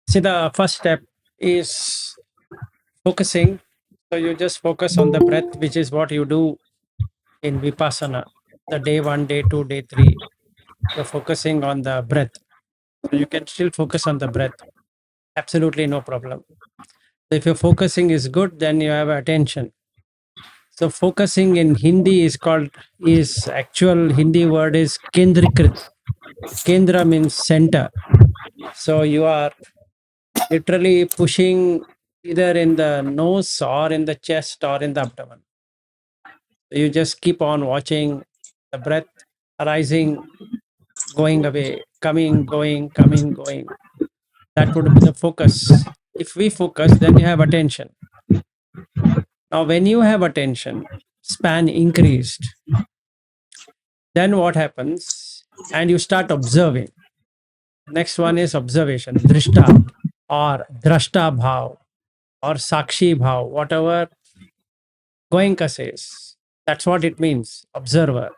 See, the first step is focusing. So you just focus on the breath, which is what you do in Vipassana. The day one, day two, day three, you're focusing on the breath. So you can still focus on the breath. Absolutely no problem. If your focusing is good, then you have attention. So focusing in Hindi is actual Hindi word is kendrikrit. Kendra means center. So you are literally pushing either in the nose or in the chest or in the abdomen. So you just keep on watching the breath arising, going away, coming, going, coming, going. That would be the focus. If we focus, then you have attention. Now, when you have attention span increased, then what happens? And you start observing. Next one is observation, drishta or drashta bhav or sakshi bhav, whatever Goenka says. That's what it means, observer,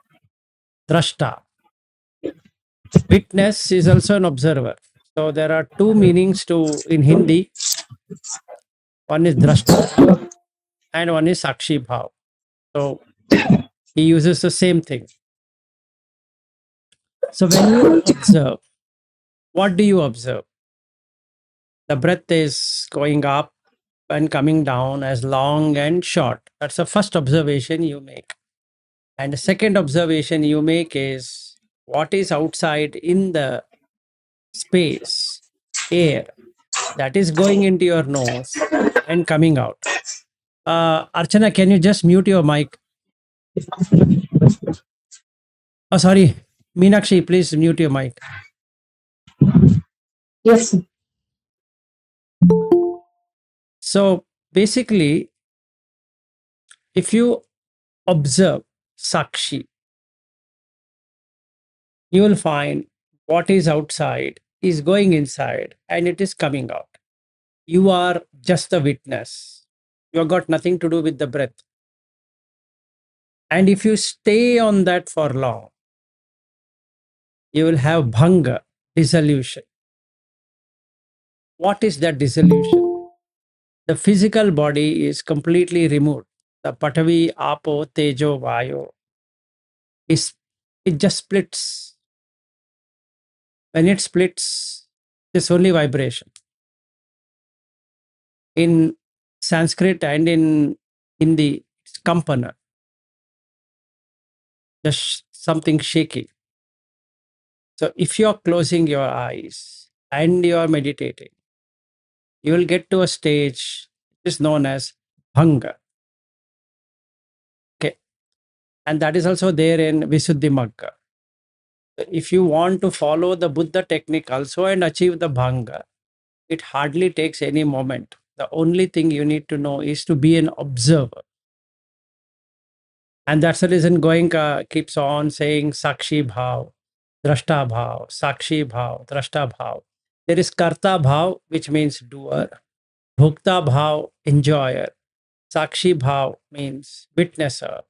drashta. Witness is also an observer. So there are two meanings to in Hindi. One is drashta bhav and one is sakshi bhav. So he uses the same thing. So when you observe, what do you observe? The breath is going up and coming down as long and short. That's the first observation you make. And the second observation you make is what is outside in the space, air that is going into your nose and coming out. Archana, can you just mute your mic? Oh, sorry. Meenakshi, please mute your mic. Yes. So basically, if you observe Sakshi, you will find what is outside is going inside and it is coming out. You are just a witness. You have got nothing to do with the breath. And if you stay on that for long, you will have bhanga, dissolution. What is that dissolution? The physical body is completely removed. The patavi, apo, tejo, vayo is it just splits. When it splits, it's only vibration. In Sanskrit and in Hindi, it's kampana, just something shaky. So if you're closing your eyes and you're meditating, you will get to a stage which is known as bhanga. Okay. And that is also there in Visuddhi Magga. If you want to follow the Buddha technique also and achieve the bhanga, it hardly takes any moment. The only thing you need to know is to be an observer. And that's the reason Goenka keeps on saying Sakshi Bhav, Drashta Bhav, Sakshi Bhav, Drashta Bhav. There is Karta Bhav, which means doer, Bhukta Bhav, enjoyer, Sakshi Bhav means witnesser.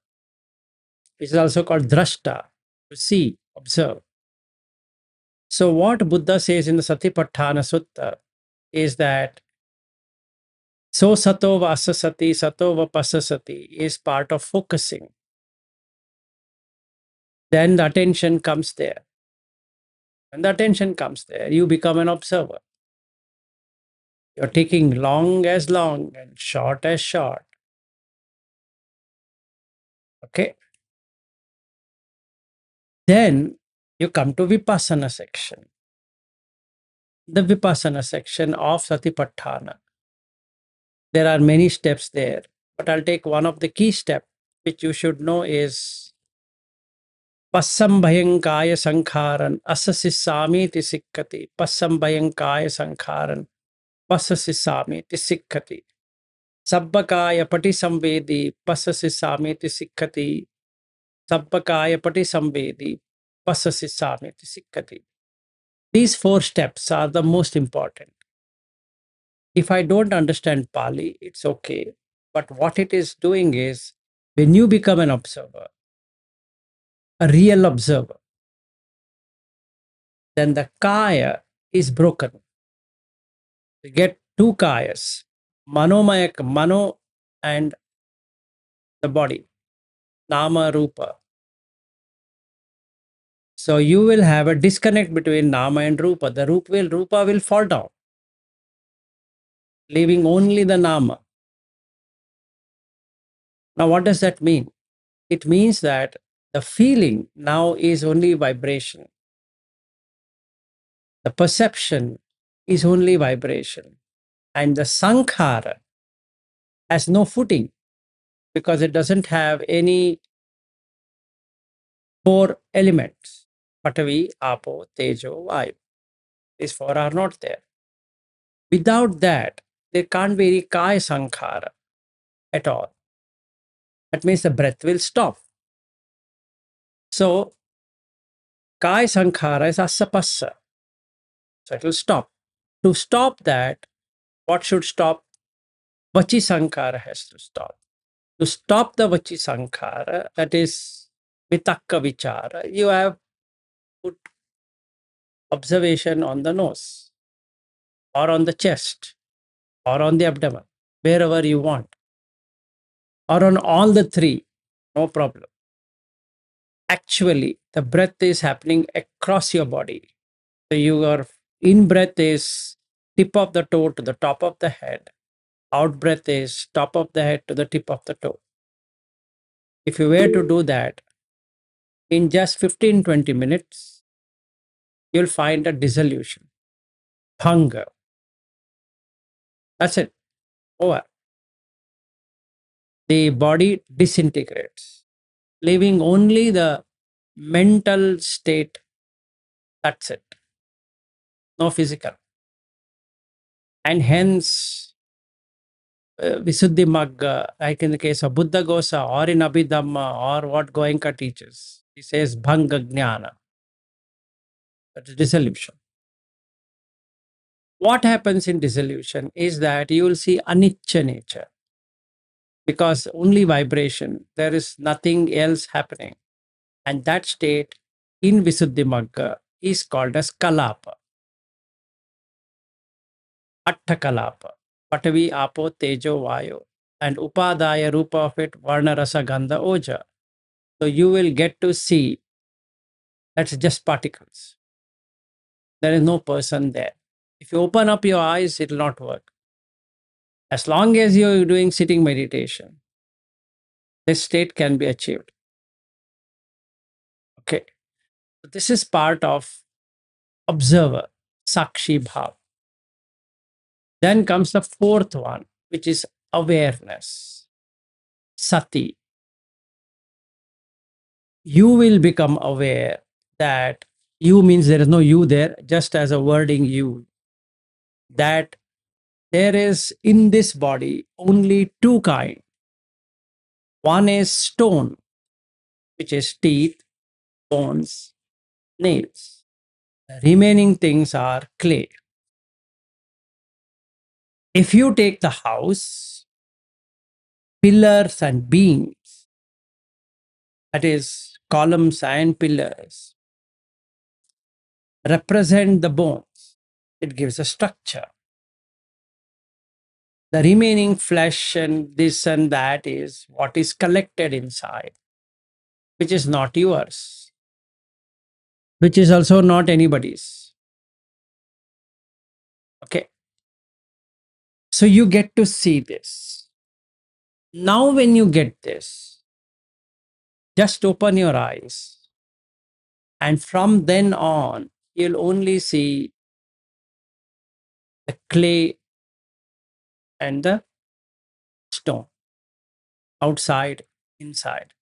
It is also called Drashta, to see, observe. So, what Buddha says in the Satipatthana Sutta is that so sato vasasati, sato vapasasati is part of focusing. Then the attention comes there. When the attention comes there, you become an observer. You're taking long and short as short. Okay. Then you come to Vipassana section. The Vipassana section of Satipatthana. There are many steps there, but I'll take one of the key steps which you should know is Passambhayankaya Sankharan Asasisami Tisikkati. Passambhayankaya Sankharan Pasasisami Tisikkati. Sabbakaya Pati Samvedi Pasasisami Tisikkati. Sabbakaya Pati Samvedi Pasasisami Tisikkati. These four steps are the most important. If I don't understand Pali, it's okay. But what it is doing is when you become an observer, a real observer, then the kaya is broken. You get two kayas, manomaya, mano and the body, nama, rupa. So you will have a disconnect between nama and rupa. The rupa will fall down, leaving only the nama. Now, what does that mean? It means that the feeling now is only vibration. The perception is only vibration. And the sankhara has no footing because it doesn't have any four elements. Patavi, Apo, Tejo, Vayu. These four are not there. Without that, there can't be any Kaya Sankhara at all. That means the breath will stop. So, Kaya Sankhara is asapassa. So, it will stop. To stop that, what should stop? Vachi Sankhara has to stop. To stop the Vachi Sankhara, that is Vitakka Vichara, you have put observation on the nose or on the chest or on the abdomen, wherever you want, or on all the three, no problem. Actually, the breath is happening across your body. So your in breath is tip of the toe to the top of the head. Out breath is top of the head to the tip of the toe. If you were to do that in just 15-20 minutes, you'll find a dissolution, hunger. That's it. Over. The body disintegrates, leaving only the mental state. That's it. No physical. And hence, Visuddhi Magga, like in the case of Buddha Gosa or in Abhidhamma or what Goenka teaches, he says Bhanga Jnana. That is dissolution. What happens in dissolution is that you will see anicca nature because only vibration, there is nothing else happening. And that state in Visuddhi Magga is called as Kalapa, Atta Kalapa, Patavi, Apo, Tejo, Vayo, and Upadaya Rupa of it, Varna, Rasa, Gandha, Oja. So you will get to see that's just particles. There is no person there. If you open up your eyes, it will not work. As long as you're doing sitting meditation, this state can be achieved. Okay. This is part of observer, Sakshi Bhav. Then comes the fourth one, which is awareness, Sati. You will become aware that you means there is no you there, just as a wording you, that there is in this body only two kinds. One is stone, which is teeth, bones, nails. The remaining things are clay. If you take the house, pillars and beams, that is, columns and pillars, represent the bones. It gives a structure. The remaining flesh and this and that is what is collected inside, which is not yours, which is also not anybody's. Okay. So you get to see this. Now, when you get this, just open your eyes. And from then on, you'll only see the clay and the stone, outside, inside.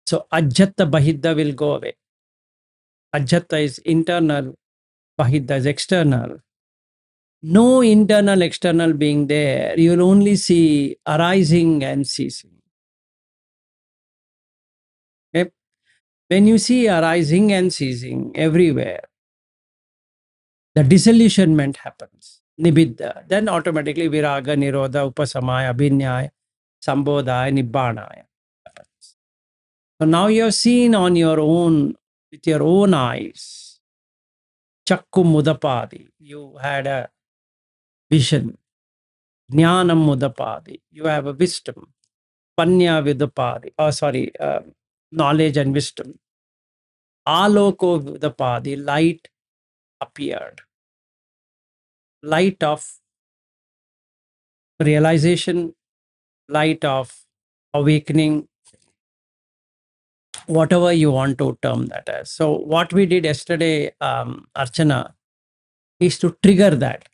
So Ajjata Bahidda will go away. Ajjata is internal, Bahidda is external. No internal, external being there. You'll only see arising and ceasing. Okay? When you see arising and ceasing everywhere, the disillusionment happens. Nibbidda. Then automatically Viraga, Nirodha, Upasamaya, Abhinyaya, Sambodhaya, Nibbana happens. So now you're seen on your own, with your own eyes. Chakku Mudapadi. You had a vision. Jnanam Mudapadi. You have a wisdom. Panya Vidupadi. Oh, sorry, knowledge and wisdom. Aloko Vidupadi. Light appeared. Light of realization, light of awakening, whatever you want to term that as. So, what we did yesterday, Archana, is to trigger that,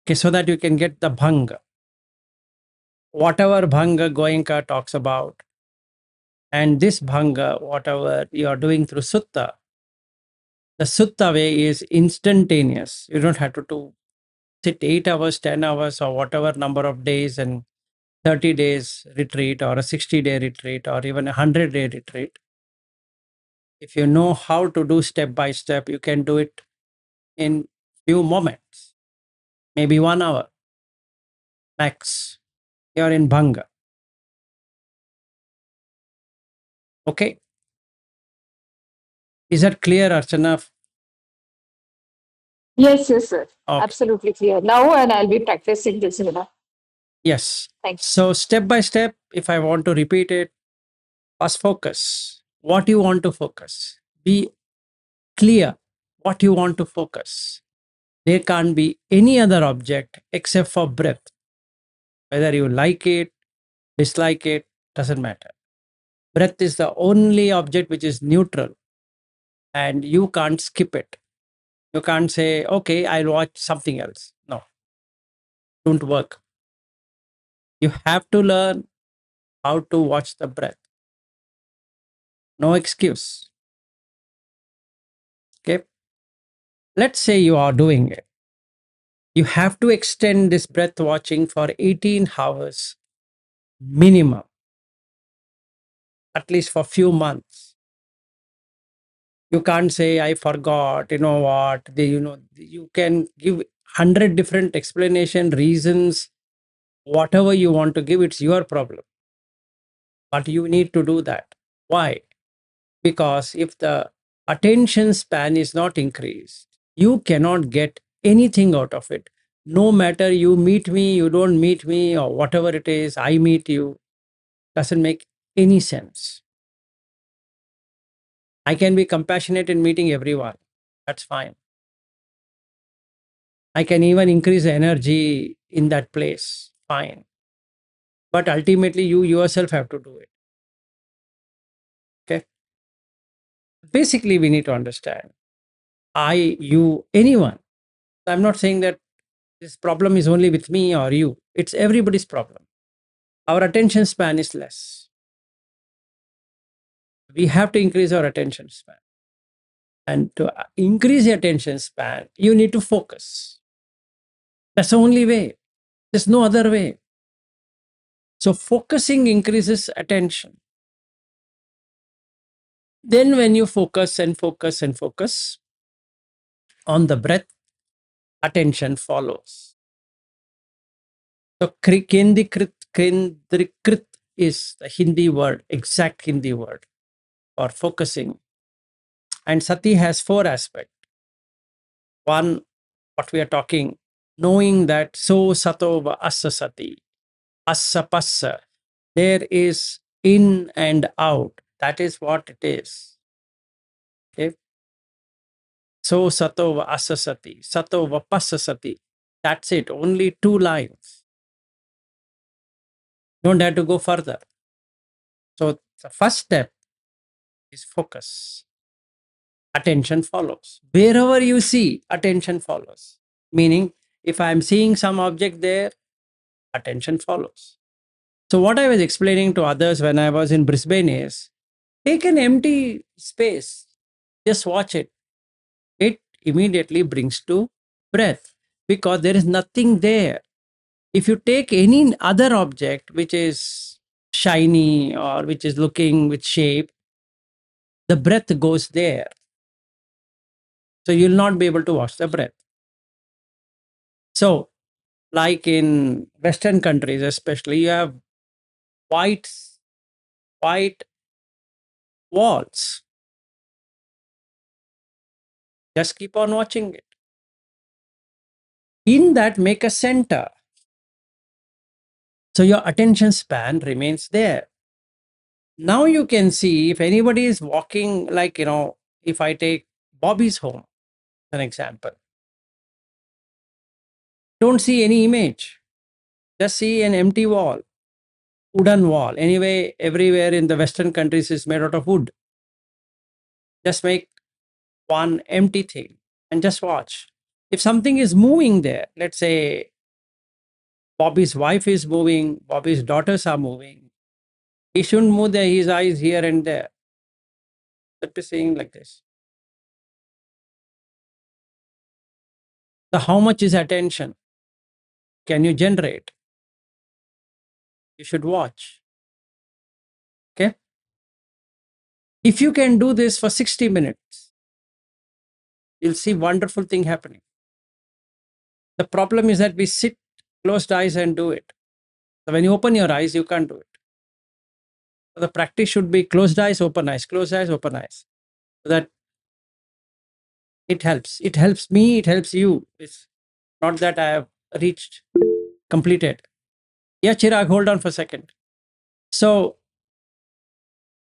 okay, so that you can get the bhanga. Whatever bhanga Goenka talks about, and this bhanga, whatever you are doing through sutta, the sutta way is instantaneous. You don't have to sit 8 hours, 10 hours, or whatever number of days and 30 days retreat or a 60-day retreat or even a 100-day retreat. If you know how to do step by step, you can do it in few moments, maybe 1 hour max. You're in bhanga. Okay. Is that clear, Archana? Yes, yes, sir. Okay. Absolutely clear. Now, and I'll be practicing this, Yes. Thank you. So step by step, if I want to repeat it, first focus. What you want to focus. Be clear what you want to focus. There can't be any other object except for breath. Whether you like it, dislike it, doesn't matter. Breath is the only object which is neutral and you can't skip it. You can't say, okay, I'll watch something else. No, don't work. You have to learn how to watch the breath. No excuse. Okay. Let's say you are doing it. You have to extend this breath watching for 18 hours minimum, at least for few months. You can't say, I forgot, you know what, you can give 100 different explanation, reasons, whatever you want to give, it's your problem. But you need to do that. Why? Because if the attention span is not increased, you cannot get anything out of it. No matter you meet me, you don't meet me, or whatever it is, I meet you, doesn't make any sense. I can be compassionate in meeting everyone. That's fine. I can even increase the energy in that place. Fine. But ultimately, you yourself have to do it. Okay. Basically, we need to understand I, you, anyone. I'm not saying that this problem is only with me or you, it's everybody's problem. Our attention span is less. We have to increase our attention span. And to increase the attention span, you need to focus. That's the only way. There's no other way. So, focusing increases attention. Then, when you focus and focus and focus on the breath, attention follows. So, kendrikrit is the Hindi word, exact Hindi word for focusing. And sati has 4 aspects. One, what we are talking, knowing that so satova assa sati, assa passa, there is in and out. That is what it is. Okay. So satova assa sati, satova passa sati. That's it. Only 2 lines. Don't have to go further. So the first step is focus. Attention follows. Wherever you see, attention follows. Meaning, if I'm seeing some object there, attention follows. So, what I was explaining to others when I was in Brisbane is take an empty space, just watch it. It immediately brings to breath because there is nothing there. If you take any other object which is shiny or which is looking with shape, the breath goes there. So, you'll not be able to watch the breath. So, like in Western countries, especially, you have white, white walls. Just keep on watching it. In that, make a center. So your attention span remains there. Now you can see if anybody is walking, like, if I take Bobby's home, an example, don't see any image, just see an empty wall, wooden wall. Anyway, everywhere in the Western countries is made out of wood. Just make one empty thing and just watch. If something is moving there, let's say Bobby's wife is moving, Bobby's daughters are moving, he shouldn't move his eyes here and there. Let me saying like this. So how much is attention can you generate? You should watch. Okay. If you can do this for 60 minutes, you'll see wonderful thing happening. The problem is that we sit closed eyes and do it. So when you open your eyes, you can't do it. So the practice should be closed eyes, open eyes, closed eyes, open eyes. So that it helps. It helps me, it helps you. It's not that I have reached, completed. Yeah, Chirag, hold on for a second. So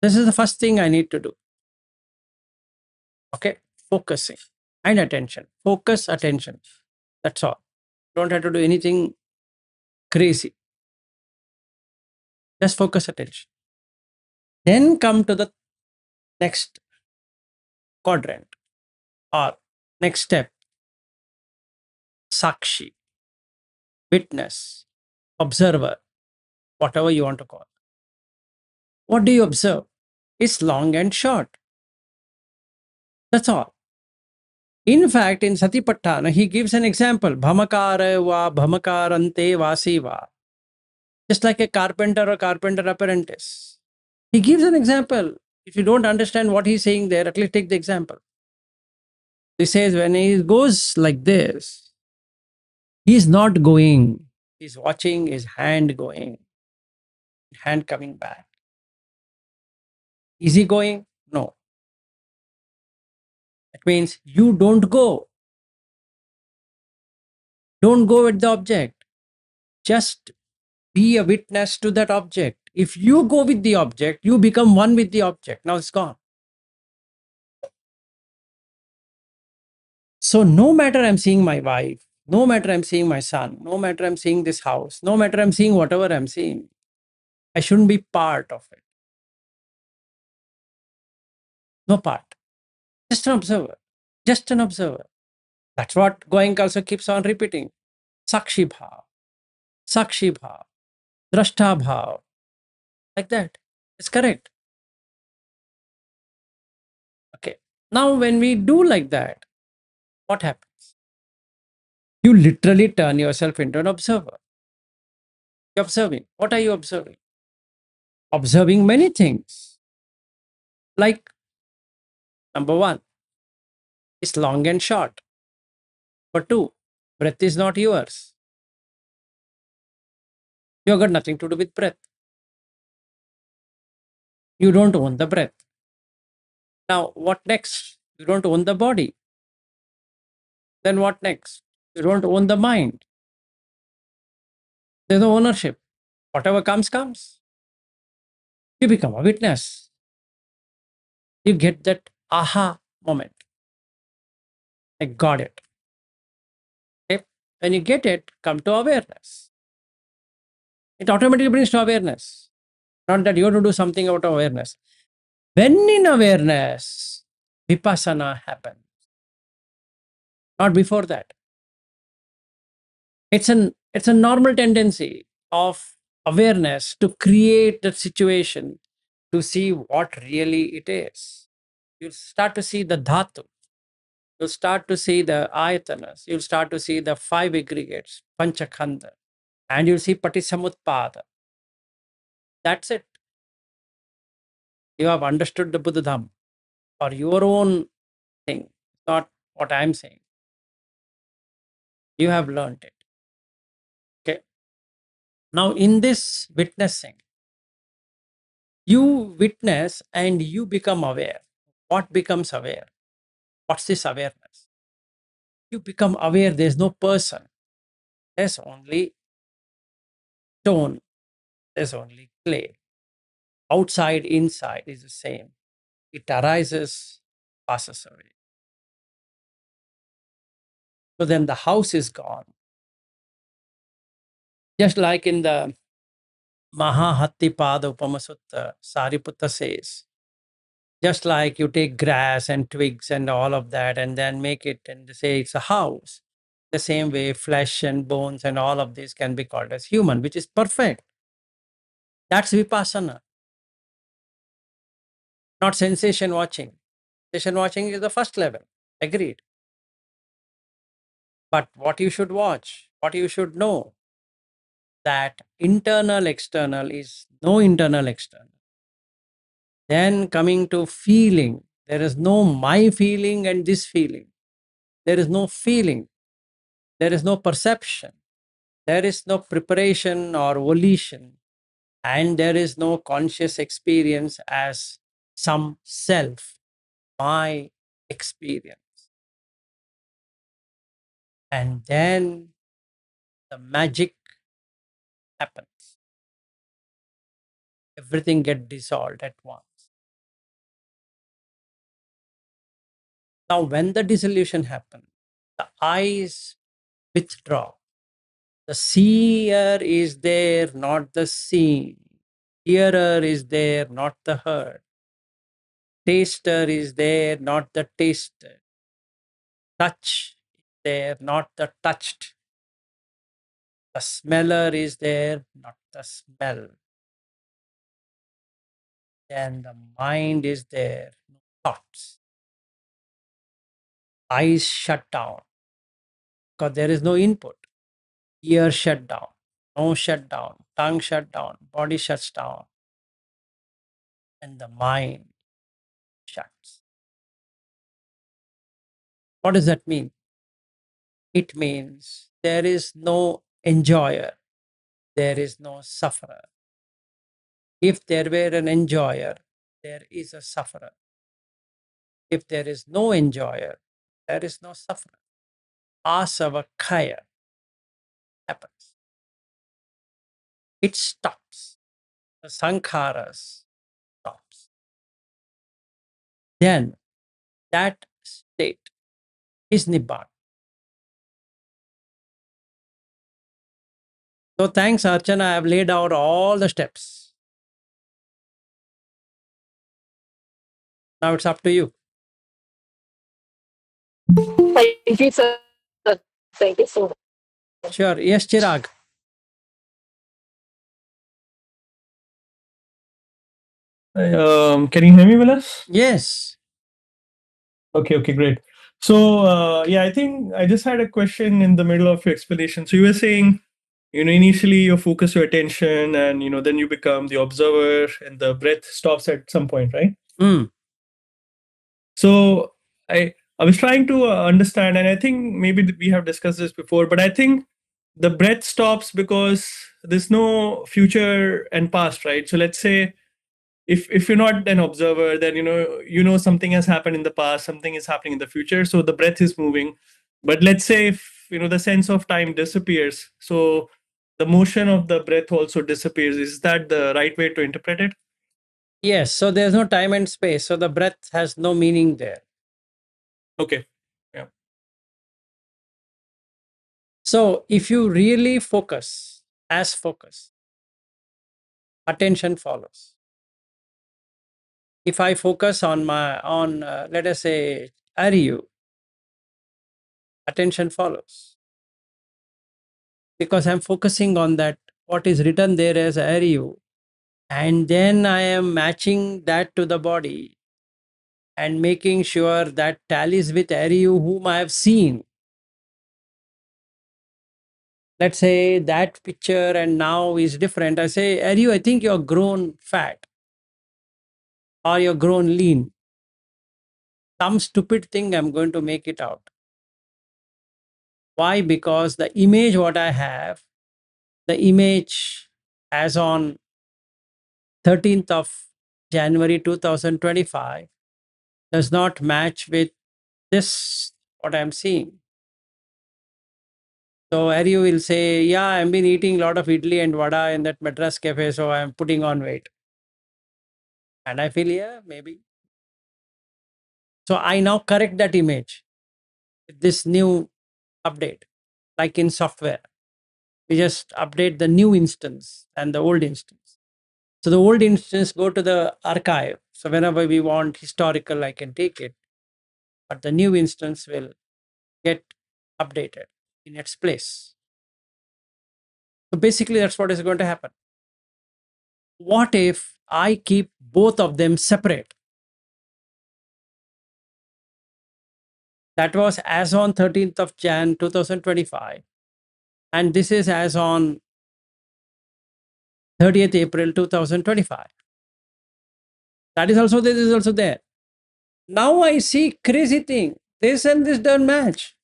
this is the first thing I need to do. Okay, focusing and attention. Focus, attention. That's all. Don't have to do anything crazy. Just focus, attention. Then come to the next quadrant or next step. Sakshi, witness, observer, whatever you want to call. What do you observe? It's long and short. That's all. In fact, in Satipatthana, he gives an example. Bhamakara va bhamakarante vasiva. Just like a carpenter or carpenter apprentice. He gives an example. If you don't understand what he's saying there, at least take the example. He says when he goes like this, he's not going. He's watching his hand going, hand coming back. Is he going? No. That means you don't go. Don't go with the object. Just be a witness to that object. If you go with the object, you become one with the object. Now it's gone. So no matter I'm seeing my wife, no matter I'm seeing my son, no matter I'm seeing this house, no matter I'm seeing whatever I'm seeing, I shouldn't be part of it. No part. Just an observer. Just an observer. That's what Goenka also keeps on repeating. Sakshi bhav. Sakshi bhav. Drashta bhav. Like that. It's correct. Okay. Now when we do like that, what happens? You literally turn yourself into an observer. You're observing. What are you observing? Observing many things. Like, number one, it's long and short. Number two, breath is not yours. You've got nothing to do with breath. You don't own the breath. Now, what next? You don't own the body. Then what next? You don't own the mind. There's no ownership. Whatever comes, comes. You become a witness. You get that aha moment. I got it. Okay? When you get it, come to awareness. It automatically brings to awareness. Not that you have to do something out of awareness. When in awareness, vipassana happens. Not before that. It's a normal tendency of awareness to create the situation to see what really it is. You'll start to see the dhatu. You'll start to see the ayatanas. You'll start to see the five aggregates, panchakhanda, and you'll see patisamutpada. That's it. You have understood the Buddha Dhamma or your own thing, not what I'm saying. You have learned it. Okay. Now, in this witnessing, you witness and you become aware. What becomes aware? What's this awareness? You become aware there's no person. There's only stone, there's only clay. Outside, inside is the same. It arises, passes away. So then the house is gone. Just like in the Mahahattipada Upamasutta, Sariputta says, just like you take grass and twigs and all of that and then make it and say it's a house. The same way, flesh and bones and all of this can be called as human, which is perfect. That's vipassana, not sensation watching. Sensation watching is the first level. Agreed. But what you should watch, what you should know, that internal external is no internal external. Then coming to feeling, there is no my feeling and this feeling. There is no feeling. There is no perception. There is no preparation or volition. And there is no conscious experience as some self, my experience. And then the magic happens. Everything gets dissolved at once. Now, when the dissolution happens, the eyes withdraw. The seer is there, not the seen. Hearer is there, not the heard. Taster is there, not the tasted. Touch is there, not the touched. The smeller is there, not the smell. Then the mind is there, no thoughts. Eyes shut down because there is no input. Ear shut down, nose shut down, tongue shut down, body shuts down, and the mind shuts. What does that mean? It means there is no enjoyer, there is no sufferer. If there were an enjoyer, there is a sufferer. If there is no enjoyer, there is no sufferer. Asavakaya happens. It stops. The sankharas stops. Then that state is Nibbana. So thanks, Archana. I have laid out all the steps. Now it's up to you. Thank you, sir. Thank you so much. Sure. Yes, Chirag. Can you hear me, Vilas? Yes. Okay, great. So, yeah, I think I just had a question in the middle of your explanation. So you were saying, initially you focus your attention and, then you become the observer and the breath stops at some point, right? Mm. So I was trying to understand, and I think maybe we have discussed this before, but I think the breath stops because there's no future and past, right? So let's say if you're not an observer, then something has happened in the past, something is happening in the future, so the breath is moving. But let's say if the sense of time disappears, so the motion of the breath also disappears. Is that the right way to interpret it? Yes. So there's no time and space. So the breath has no meaning there. Okay. Yeah. So if you really focus, attention follows. If I focus on let us say Aryu, attention follows because I'm focusing on that what is written there as Aryu, and then I am matching that to the body and making sure that tallies with Aryu whom I have seen. Let's say that picture and now is different. I say, Aryu, I think you're grown fat or you're grown lean. Some stupid thing, I'm going to make it out. Why? Because the image what I have, the image as on 13th of January 2025 does not match with this what I'm seeing. So Aryu will say, yeah, I've been eating a lot of idli and vada in that Madras cafe, so I'm putting on weight. And I feel, yeah, maybe. So I now correct that image with this new update, like in software. We just update the new instance and the old instance. So the old instance go to the archive. So whenever we want historical, I can take it. But the new instance will get updated in its place. So basically, that's what is going to happen. What if I keep both of them separate? That was as on 13th of Jan 2025. And this is as on 30th April 2025. That is also there, this is also there. Now I see crazy thing. This and this don't match.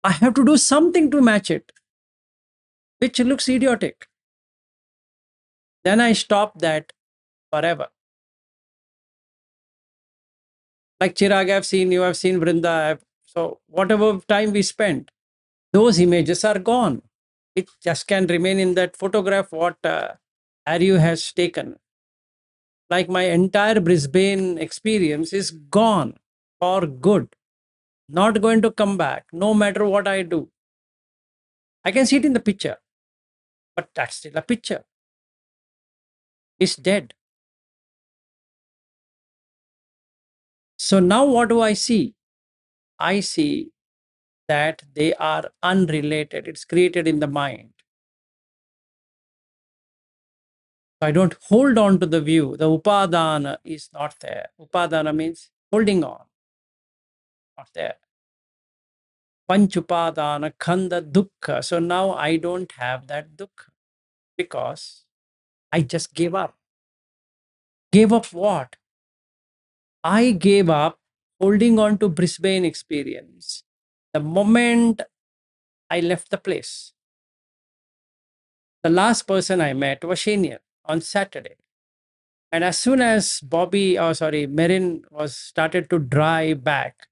I have to do something to match it, which looks idiotic. Then I stop that forever. Like Chirag, I've seen, you have seen Vrinda. So whatever time we spent, those images are gone. It just can remain in that photograph what Aryu has taken. Like my entire Brisbane experience is gone for good. Not going to come back, no matter what I do. I can see it in the picture, but that's still a picture. It's dead. So now what do I see? I see that they are unrelated. It's created in the mind. I don't hold on to the view. The upadana is not there. Upadana means holding on, not there. Panchupadana, khanda, dukkha. So now I don't have that dukkha because I just gave up. Gave up what? I gave up holding on to Brisbane experience the moment I left the place. The last person I met was Shaniel on Saturday. And as soon as Merin was started to dry back,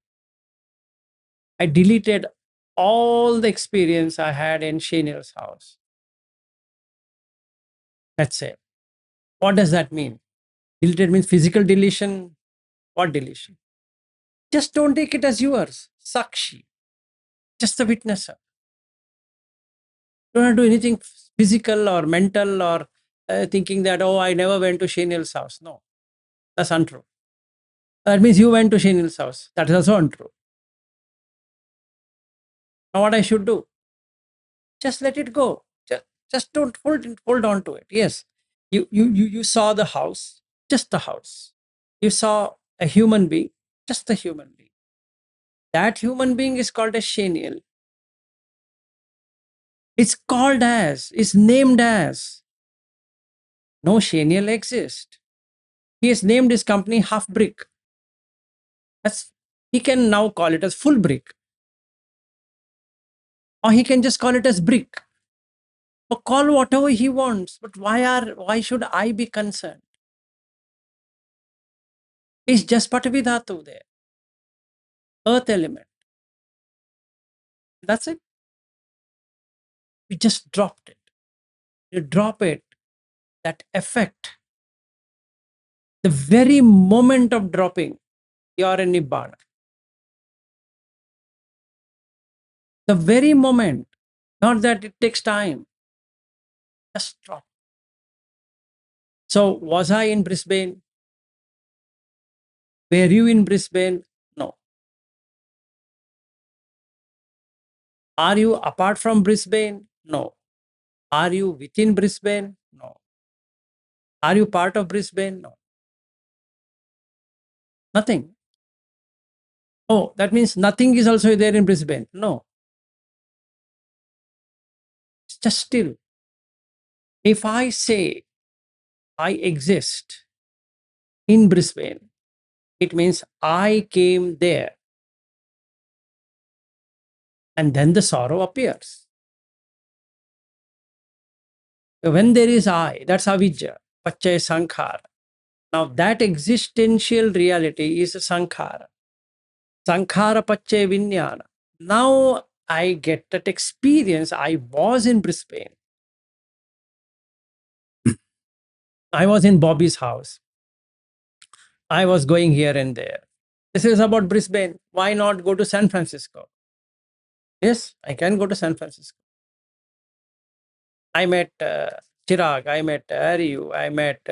I deleted all the experience I had in Shaniel's house. That's it. What does that mean? Deleted means physical deletion. What deletion? Just don't take it as yours. Sakshi. Just the witnesser. Don't have to do anything physical or mental or thinking that, oh, I never went to Shaniel's house. No, that's untrue. That means you went to Shaniel's house. That is also untrue. Now what I should do? Just let it go. Just don't hold on to it. Yes, you saw the house, just the house. You saw a human being, just a human being. That human being is called as Shaniel. It's called as, it's named as. No Shaniel exists. He has named his company Half Brick. He can now call it as Full Brick. Or he can just call it as Brick. Or call whatever he wants. But why should I be concerned? It's just Patavi Dhatu there. Earth element. That's it. We just dropped it. You drop it, that effect. The very moment of dropping, you're in Nibbana. The very moment, not that it takes time. Just drop. So was I in Brisbane? Were you in Brisbane? No. Are you apart from Brisbane? No. Are you within Brisbane? No. Are you part of Brisbane? No. Nothing. Oh, that means nothing is also there in Brisbane. No. It's just still. If I say I exist in Brisbane, it means I came there. And then the sorrow appears. When there is I, that's avijja, pachaya sankhara. Now that existential reality is a sankhara. Sankhara Pache Vinyana. Now I get that experience. I was in Brisbane. I was in Bobby's house. I was going here and there. This is about Brisbane. Why not go to San Francisco? Yes, I can go to San Francisco. I met Chirag, I met Ariu, I met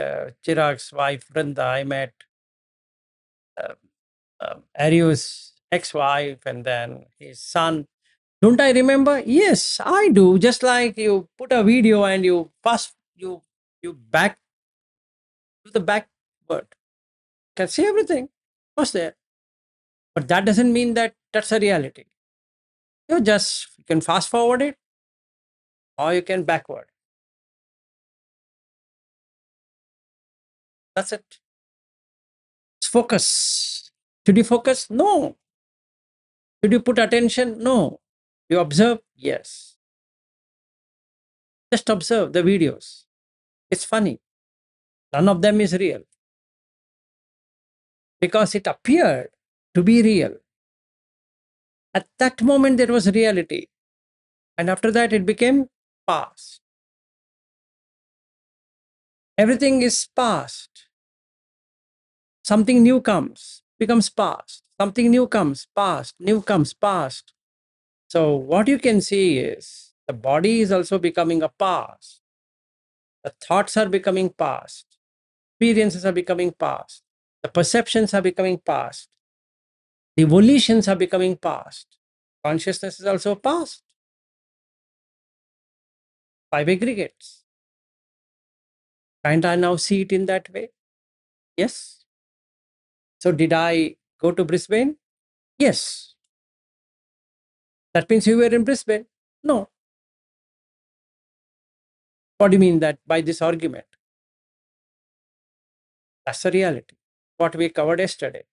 Chirag's wife Brinda, I met Ariu's ex-wife and then his son. Don't I remember? Yes, I do. Just like you put a video and you pass, you back to the backward. Can see everything. Was there? But that doesn't mean that that's a reality. You can fast forward it or you can backward. That's it. Focus. Should you focus? No. Should you put attention? No. You observe? Yes. Just observe the videos. It's funny. None of them is real. Because it appeared to be real. At that moment, there was reality. And after that, it became past. Everything is past. Something new comes, becomes past. Something new comes, past. New comes, past. So what you can see is the body is also becoming a past. The thoughts are becoming past. Experiences are becoming past. The perceptions are becoming past. The volitions are becoming past. Consciousness is also past. 5 aggregates. Can't I now see it in that way? Yes. So did I go to Brisbane? Yes. That means you were in Brisbane? No. What do you mean that by this argument? That's the reality. What we covered yesterday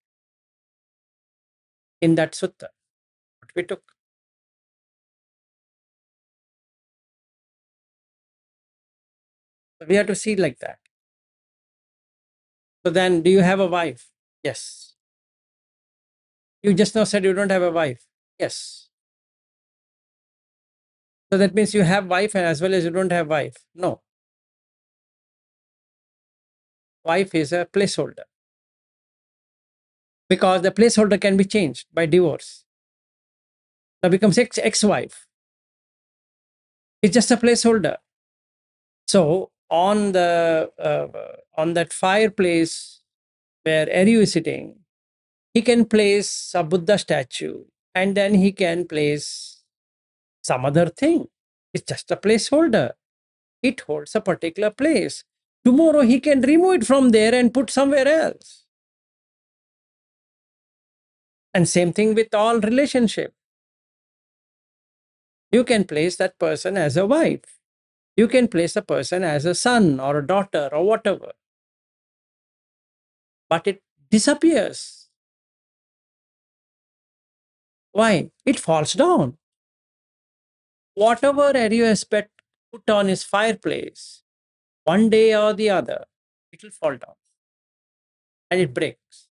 in that sutta, what we took. We have to see like that. So then, do you have a wife? Yes. You just now said you don't have a wife. Yes. So that means you have wife and as well as you don't have wife. No. Wife is a placeholder. Because the placeholder can be changed by divorce. Now becomes ex-wife. It's just a placeholder. So on that fireplace where Ariu is sitting, he can place a Buddha statue and then he can place some other thing. It's just a placeholder. It holds a particular place. Tomorrow he can remove it from there and put somewhere else. And same thing with all relationship. You can place that person as a wife. You can place a person as a son or a daughter or whatever. But it disappears. Why? It falls down. Whatever Ariu has put on his fireplace, one day or the other, it will fall down. And it breaks.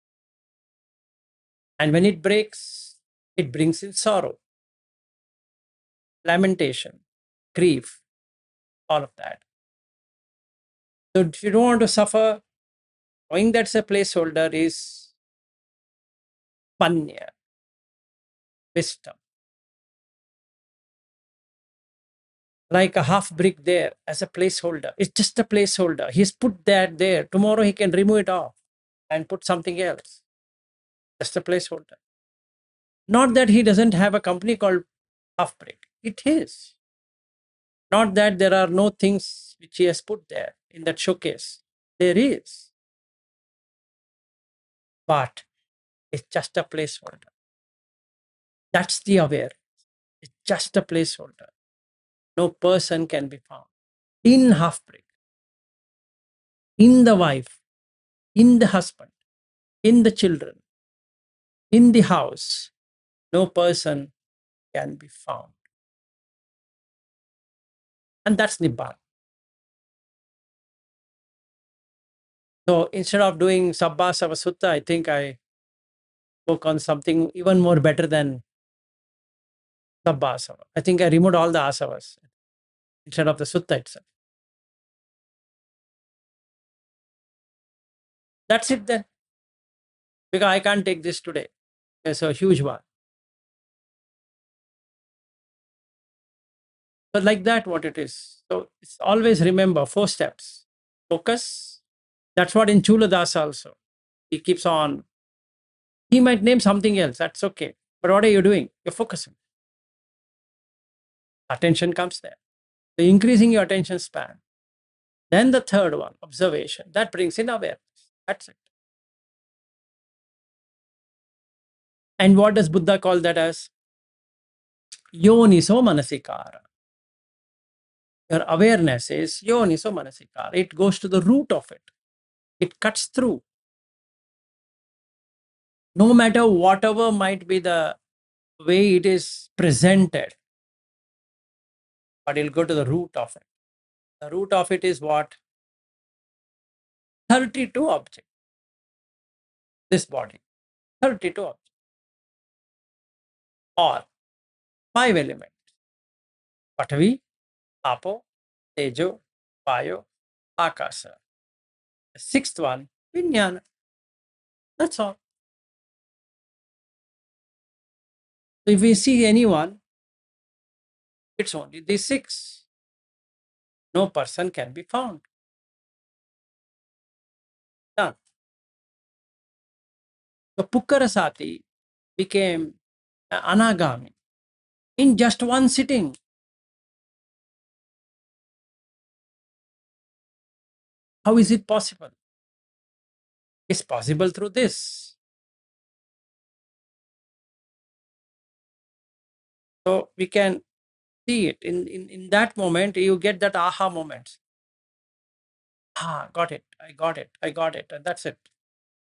And when it breaks, it brings in sorrow, lamentation, grief, all of that. So if you don't want to suffer, knowing that's a placeholder is panya, wisdom. Like a half brick there as a placeholder. It's just a placeholder. He's put that there. Tomorrow he can remove it off and put something else. Just a placeholder. Not that he doesn't have a company called half brick. It is. Not that there are no things which he has put there in that showcase. There is. But it's just a placeholder. That's the aware. It's just a placeholder. No person can be found. In half brick, in the wife, in the husband, in the children, in the house, no person can be found. And that's Nibbana. So instead of doing Sabbasava Sutta, I think I work on something even more better than Sabba asava. I think I removed all the asavas instead of the sutta itself. That's it then. Because I can't take this today. It's a huge one. But like that, what it is. So it's always remember 4 steps. Focus. That's what in Chuladasa also. He keeps on. He might name something else. That's okay. But what are you doing? You're focusing. Attention comes there. So increasing your attention span. Then the third one, observation. That brings in awareness. That's it. And what does Buddha call that as? Yoniso manasikara. Your awareness is yoniso manasikara. It goes to the root of it. It cuts through. No matter whatever might be the way it is presented, but it'll go to the root of it. The root of it is what? 32 objects. This body. 32 objects. Or 5 elements. Patavi, Apo, Tejo, Vayo, Akasa. The 6th one, Vijnana. That's all. So if we see anyone, it's only these 6. No person can be found. Done. So Pukkarasati became an anagami in just one sitting. How is it possible? It's possible through this. So we can see it. In that moment, you get that aha moment. Got it. I got it. I got it. And that's it.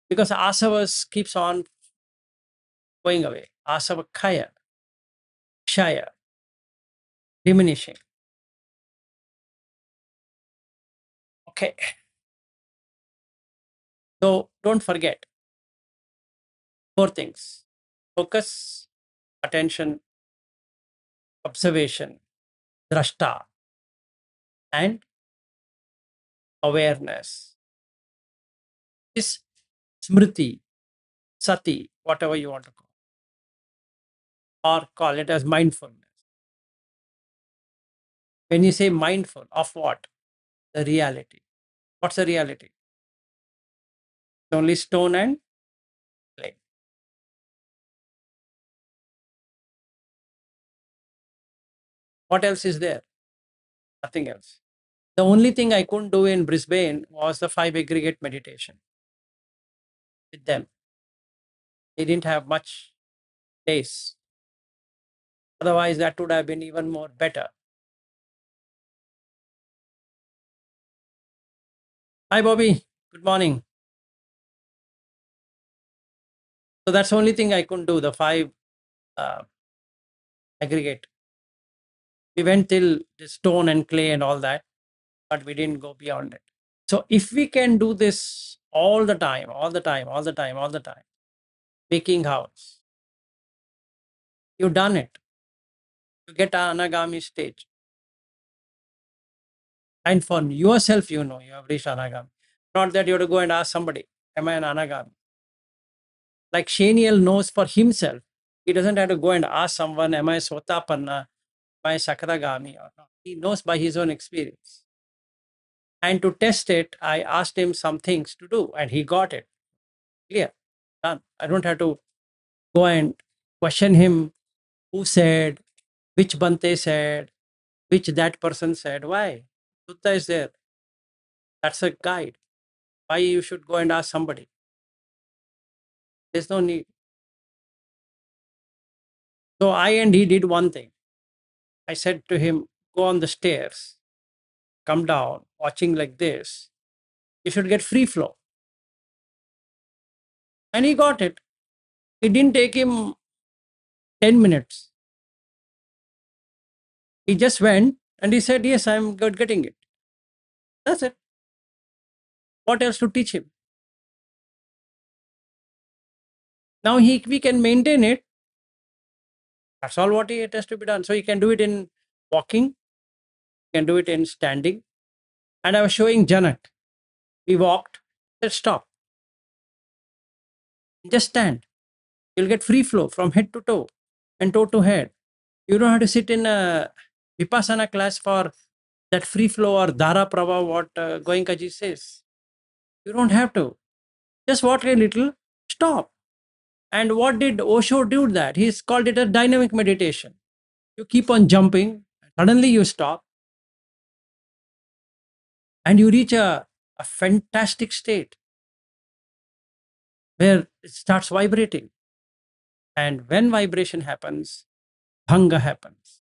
Because asavas keeps on going away. Asava kaya, kshaya, diminishing. Okay. So don't forget 4 things: focus, attention, observation, drashta, and awareness. This smriti, sati, whatever you want to call, or call it as mindfulness. When you say mindful, of what? The reality. What's the reality? It's only stone and clay. What else is there? Nothing else. The only thing I couldn't do in Brisbane was the 5 aggregate meditation with them. They didn't have much space. Otherwise, that would have been even more better. Hi, Bobby. Good morning. So that's the only thing I couldn't do, the 5 aggregate. We went till the stone and clay and all that, but we didn't go beyond it. So if we can do this all the time, making house, you've done it. You get an anagami stage. And for yourself, you know you have reached anagami. Not that you have to go and ask somebody, am I an anagami? Like Shaniel knows for himself. He doesn't have to go and ask someone, am I sotapanna, am I sakaragami or not. He knows by his own experience. And to test it, I asked him some things to do and he got it. Clear. Done. I don't have to go and question him who said, which Bante said, which that person said. Why? Sutta is there. That's a guide. Why you should go and ask somebody? There's no need. So I and he did one thing. I said to him, go on the stairs, come down, watching like this. You should get free flow. And he got it. It didn't take him 10 minutes. He just went and he said, yes, I'm good getting it. That's it. What else to teach him? Now we can maintain it. That's all what it has to be done. So you can do it in walking, you can do it in standing. And I was showing Janak. We walked, said stop. Just stand. You'll get free flow from head to toe and toe to head. You don't have to sit in a Vipassana class for that free flow or Dhara Prabha, what Goenkaji says. You don't have to. Just walk a little, stop. And what did Osho do that? He's called it a dynamic meditation. You keep on jumping, suddenly you stop, and you reach a fantastic state where it starts vibrating. And when vibration happens, bhanga happens.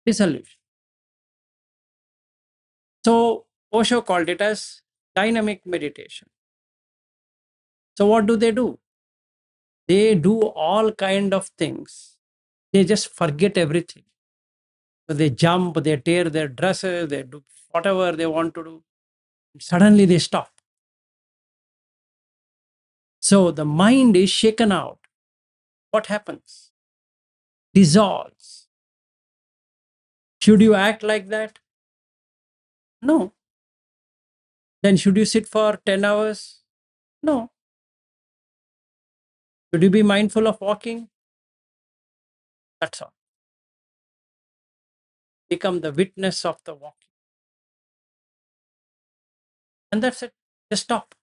Dissolution. So Osho called it as dynamic meditation. So what do? They do all kind of things. They just forget everything. So they jump, they tear their dresses, they do whatever they want to do. Suddenly they stop. So the mind is shaken out. What happens? Dissolves. Should you act like that? No. Then should you sit for 10 hours? No. Should you be mindful of walking? That's all. Become the witness of the walking. And that's it. Just stop.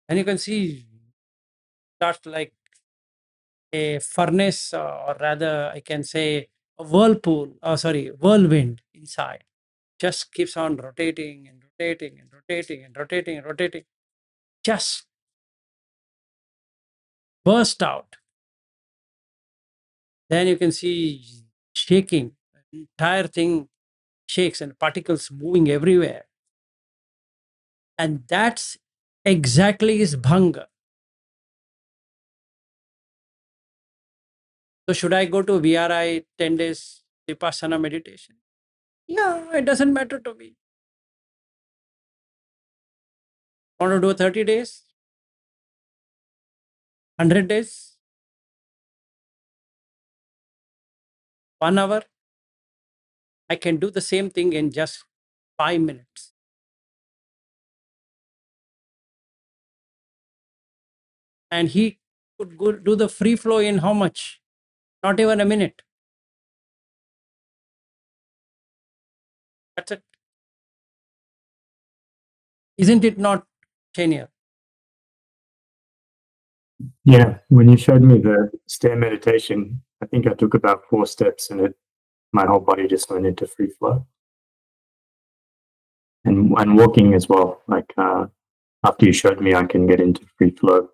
And you can see starts like a furnace, or rather, I can say a whirlwind inside. Just keeps on rotating and rotating and rotating and rotating and rotating. Just burst out. Then you can see shaking. The entire thing shakes and particles moving everywhere. And that's exactly is bhanga. So should I go to VRI 10 days Vipassana meditation? Yeah, it doesn't matter to me. Want to do 30 days? 100 days? 1 hour? I can do the same thing in just 5 minutes. And he could go do the free flow in how much? Not even a minute. That's it. Isn't it not, Chenia? Yeah, when you showed me the stair meditation, I think I took about 4 steps and my whole body just went into free flow. And walking as well, like after you showed me, I can get into free flow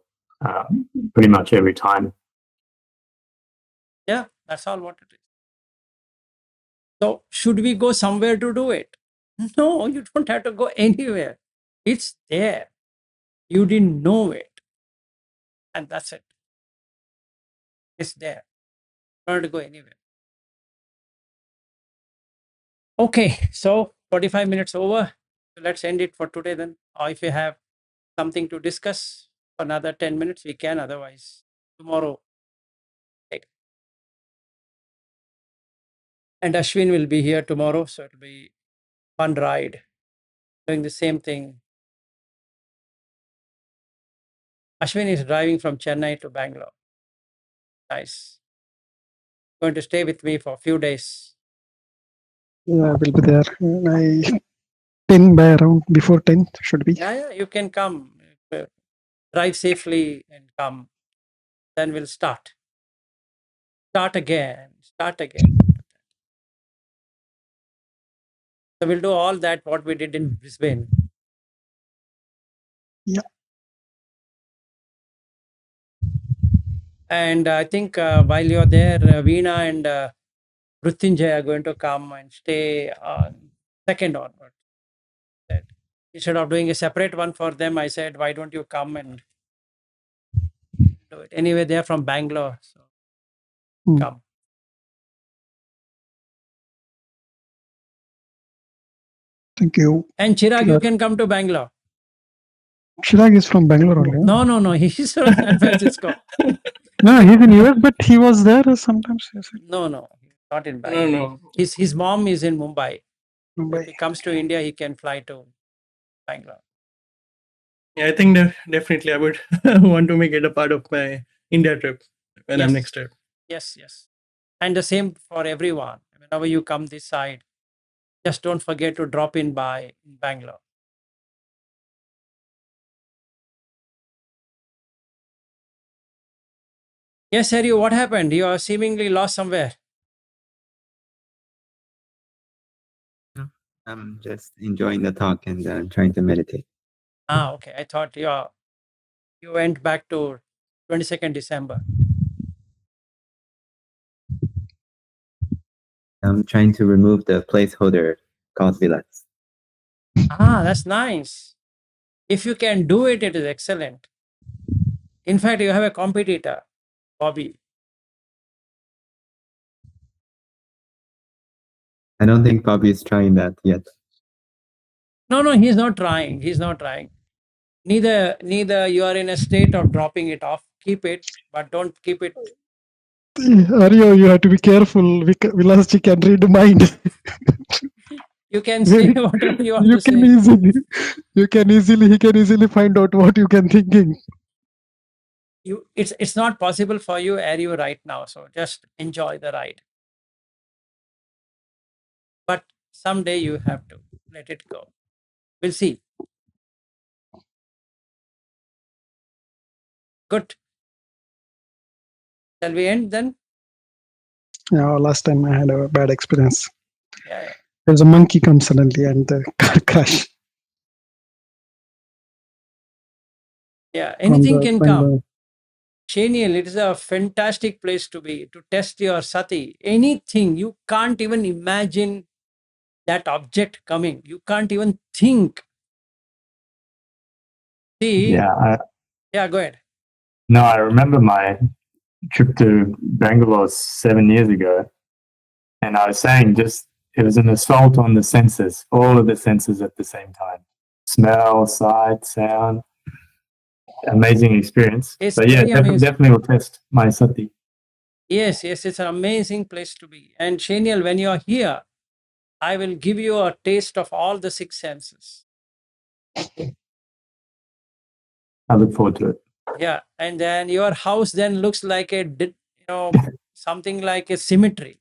pretty much every time. Yeah, that's all what it is. So should we go somewhere to do it? No, you don't have to go anywhere. It's there. You didn't know it. And that's it. It's there. You don't have to go anywhere. Okay, so 45 minutes over. So let's end it for today then. Or if you have something to discuss for another 10 minutes, we can. Otherwise, tomorrow. And Ashwin will be here tomorrow. So it'll be fun ride. Doing the same thing. Ashwin is driving from Chennai to Bangalore. Nice. Going to stay with me for a few days. Yeah, I will be there. I 10 by around before 10 should be. Yeah, you can come. Drive safely and come. Then we'll start. Start again. So we'll do all that what we did in Brisbane. Yeah. And I think while you're there, Veena and Mrityunjay are going to come and stay on 2nd onward. Instead of doing a separate one for them, I said, why don't you come and do it? Anyway, they're from Bangalore. So come. Thank you. And Chirag, you Sure. can come to Bangalore. Chirag is from Bangalore only. No. He's from San Francisco. No, he's in US, but he was there sometimes. Yes, No. He's not in No, Bangalore. no. His mom is in Mumbai. Mumbai. If he comes to India, he can fly to Bangalore. Yeah, I think definitely I would want to make it a part of my India trip when I'm Yes. next trip. Yes. And the same for everyone. Whenever you come this side, just don't forget to drop in by Bangalore. Yes, Harry, what happened? You are seemingly lost somewhere. I'm just enjoying the talk and trying to meditate. Okay. I thought you went back to 22nd December. I'm trying to remove the placeholder called Vilas. That's nice. If you can do it, it is excellent. In fact, you have a competitor, Bobby. I don't think Bobby is trying that yet. No, he's not trying. Neither you are in a state of dropping it off. Keep it, but don't keep it. Aryo, you have to be careful. Vilasji can read the mind. You can say whatever you want to say. He can easily find out what you can thinking. It's not possible for you, Aryo, right now. So just enjoy the ride. But someday you have to let it go. We'll see. Good. Shall we end then? Yeah, last time I had a bad experience. Yeah. There's a monkey come suddenly and the car crash. Yeah, anything can come. the- Shaniel, it is a fantastic place to be, to test your sati. Anything, you can't even imagine that object coming. You can't even think. See? Yeah. Go ahead. No, I remember my trip to Bangalore 7 years ago, and I was saying it was an assault on the senses, all of the senses at the same time. Smell, sight, sound. Amazing experience. It's But yeah, very amazing. definitely will test my sati. Yes, it's an amazing place to be. And Shaniel, when you're here, I will give you a taste of all the six senses. I look forward to it. Yeah, and then your house then looks like something like a cemetery.